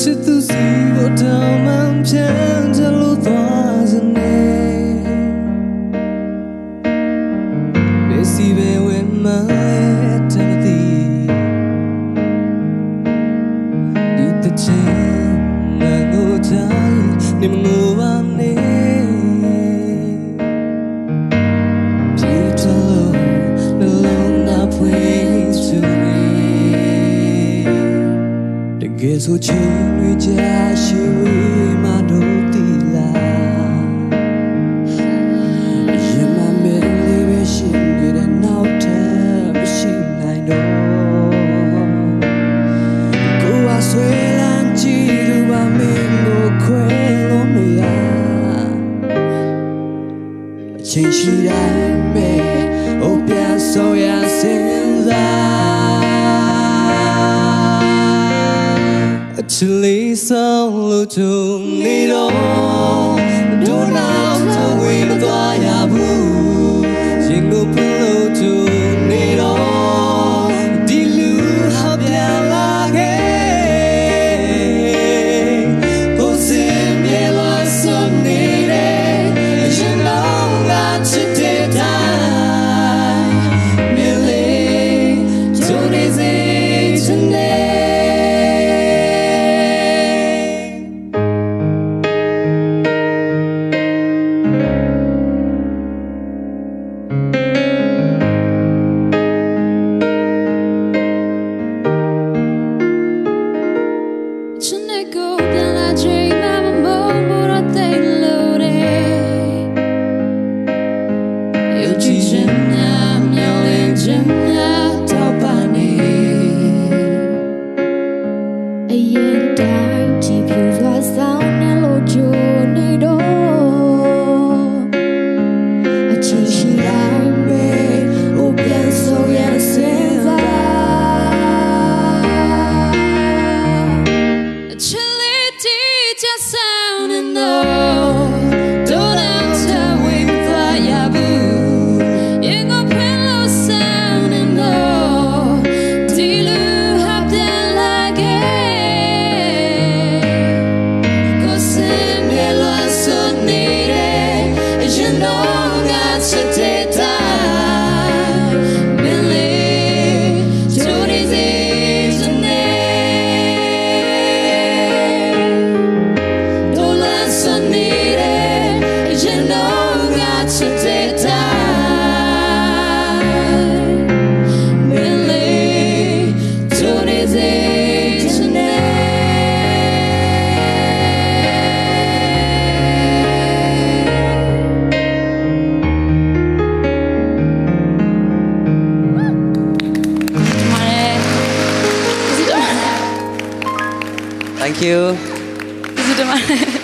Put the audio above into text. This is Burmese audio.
ချစ်သူစီကိုတောင်းမှန်ပြန်ချလို့သွားစနေဘယ်စီပဲဝင်မှတမသိဒီတချင်ငါကိုချာနေမငိုပါနဲ့ပြေချလို့နှလုံးသားဖွင့်ချူတကယ်ဆိုချင်ဝေချာရှိဝေမတို့တီလာရင်မမဲလေးပဲရှိနေတဲ့နောက်ထပ်မရှိနိုင်တော့ကိုယ်အဆွေလမ်းကြည့်လို့ပါမင်းကိုခွဲလို့မရအချိန်ရှိတိုင်းပဲအိုးပြန်ဆိုရစင်လာချစ်လေးဆောင်လို့ချုံနေတော့ဒိုးနောက်ထဝေးမသွားရဘူးရင်ကိုဖလို့ချုံနေတော့ဒီလူဟာပြန်လာခဲ့ကိုစင်မြေလာစွန်နေတယ်ရင်လုံးကချစ်တဲ့တိုင်းမြေလေးချုံနေစေချင်တယ်Thank you.